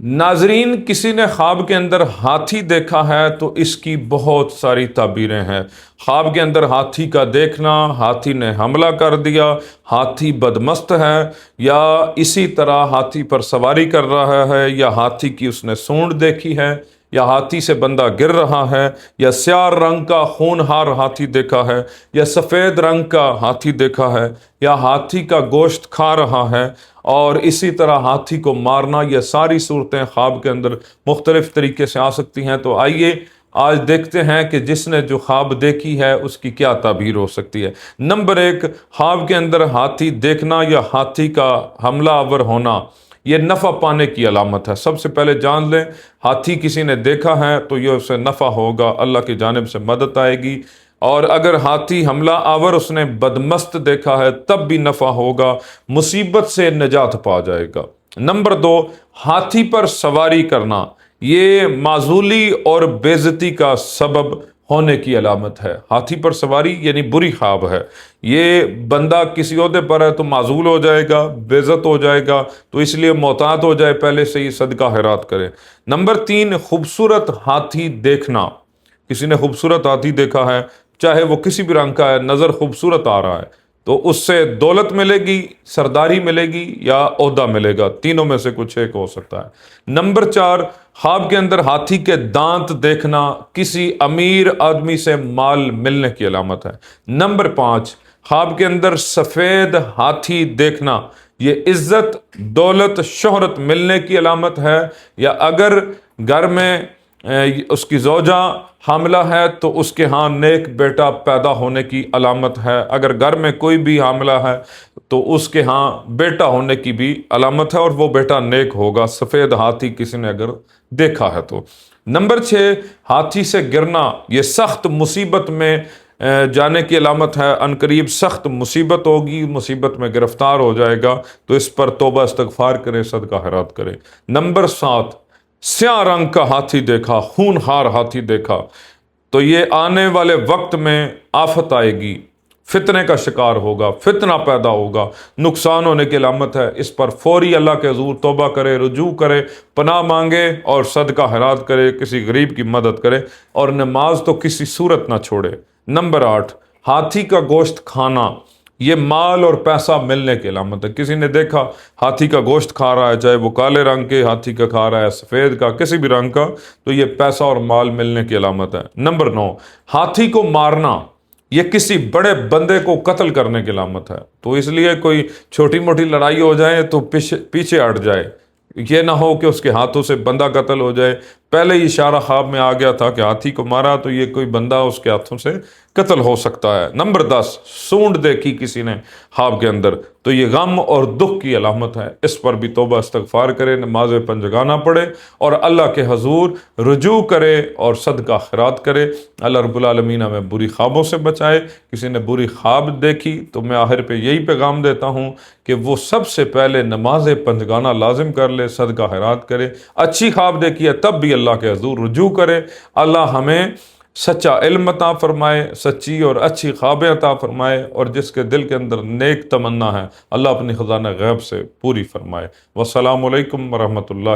ناظرین، کسی نے خواب کے اندر ہاتھی دیکھا ہے تو اس کی بہت ساری تعبیریں ہیں۔ خواب کے اندر ہاتھی کا دیکھنا، ہاتھی نے حملہ کر دیا، ہاتھی بدمست ہے، یا اسی طرح ہاتھی پر سواری کر رہا ہے، یا ہاتھی کی اس نے سونڈ دیکھی ہے، یا ہاتھی سے بندہ گر رہا ہے، یا سیاہ رنگ کا خونہار ہاتھی دیکھا ہے، یا سفید رنگ کا ہاتھی دیکھا ہے، یا ہاتھی کا گوشت کھا رہا ہے، اور اسی طرح ہاتھی کو مارنا۔ یہ ساری صورتیں خواب کے اندر مختلف طریقے سے آ سکتی ہیں۔ تو آئیے آج دیکھتے ہیں کہ جس نے جو خواب دیکھی ہے اس کی کیا تعبیر ہو سکتی ہے۔ نمبر 1، خواب کے اندر ہاتھی دیکھنا یا ہاتھی کا حملہ آور ہونا یہ نفع پانے کی علامت ہے۔ سب سے پہلے جان لیں، ہاتھی کسی نے دیکھا ہے تو یہ اسے نفع ہوگا، اللہ کی جانب سے مدد آئے گی۔ اور اگر ہاتھی حملہ آور اس نے بدمست دیکھا ہے تب بھی نفع ہوگا، مصیبت سے نجات پا جائے گا۔ نمبر 2، ہاتھی پر سواری کرنا یہ معزولی اور بے عزتی کا سبب ہونے کی علامت ہے۔ ہاتھی پر سواری یعنی بری خواب ہے، یہ بندہ کسی عہدے پر ہے تو معزول ہو جائے گا، بے عزت ہو جائے گا، تو اس لیے محتاط ہو جائے، پہلے سے ہی صدقہ خیرات کرے۔ نمبر 3، خوبصورت ہاتھی دیکھنا۔ کسی نے خوبصورت ہاتھی دیکھا ہے، چاہے وہ کسی بھی رنگ کا ہے، نظر خوبصورت آ رہا ہے تو اس سے دولت ملے گی، سرداری ملے گی، یا عہدہ ملے گا، تینوں میں سے کچھ ایک ہو سکتا ہے۔ نمبر 4، خواب کے اندر ہاتھی کے دانت دیکھنا کسی امیر آدمی سے مال ملنے کی علامت ہے۔ نمبر 5، خواب کے اندر سفید ہاتھی دیکھنا یہ عزت، دولت، شہرت ملنے کی علامت ہے، یا اگر گھر میں اس کی زوجہ حاملہ ہے تو اس کے ہاں نیک بیٹا پیدا ہونے کی علامت ہے۔ اگر گھر میں کوئی بھی حاملہ ہے تو اس کے ہاں بیٹا ہونے کی بھی علامت ہے، اور وہ بیٹا نیک ہوگا، سفید ہاتھی کسی نے اگر دیکھا ہے تو۔ نمبر 6، ہاتھی سے گرنا یہ سخت مصیبت میں جانے کی علامت ہے، عنقریب سخت مصیبت ہوگی، مصیبت میں گرفتار ہو جائے گا، تو اس پر توبہ استغفار کرے، صدقہ خیرات کرے۔ نمبر 7، سیاہ رنگ کا ہاتھی دیکھا، خونخوار ہاتھی دیکھا تو یہ آنے والے وقت میں آفت آئے گی، فتنے کا شکار ہوگا، فتنہ پیدا ہوگا، نقصان ہونے کی علامت ہے۔ اس پر فوری اللہ کے حضور توبہ کرے، رجوع کرے، پناہ مانگے اور صدقہ خیرات کرے، کسی غریب کی مدد کرے، اور نماز تو کسی صورت نہ چھوڑے۔ نمبر 8، ہاتھی کا گوشت کھانا یہ مال اور پیسہ ملنے کی علامت ہے۔ کسی نے دیکھا ہاتھی کا گوشت کھا رہا ہے، چاہے وہ کالے رنگ کے ہاتھی کا کھا رہا ہے، سفید کا، کسی بھی رنگ کا، تو یہ پیسہ اور مال ملنے کی علامت ہے۔ نمبر 9، ہاتھی کو مارنا یہ کسی بڑے بندے کو قتل کرنے کی علامت ہے، تو اس لیے کوئی چھوٹی موٹی لڑائی ہو جائے تو پیچھے ہٹ جائے، یہ نہ ہو کہ اس کے ہاتھوں سے بندہ قتل ہو جائے۔ پہلے ہی اشارہ خواب میں آ گیا تھا کہ ہاتھی کو مارا تو یہ کوئی بندہ اس کے ہاتھوں سے قتل ہو سکتا ہے۔ نمبر 10، سونڈ دیکھی کسی نے خواب کے اندر تو یہ غم اور دکھ کی علامت ہے، اس پر بھی توبہ استغفار کرے، نماز پنجگانہ پڑھے اور اللہ کے حضور رجوع کرے اور صدقہ خیرات کرے۔ اللہ رب العالمین ہمیں بری خوابوں سے بچائے۔ کسی نے بری خواب دیکھی تو میں آخر پہ یہی پیغام دیتا ہوں کہ وہ سب سے پہلے نماز پنجگانہ لازم کر لے، صدقہ خیرات کرے۔ اچھی خواب دیکھی ہے تب بھی اللہ کے حضور رجوع کرے۔ اللہ ہمیں سچا علم عطا فرمائے، سچی اور اچھی خوابیں عطا فرمائے، اور جس کے دل کے اندر نیک تمنا ہے اللہ اپنی خزانہ غیب سے پوری فرمائے۔ والسلام علیکم ورحمۃ اللہ۔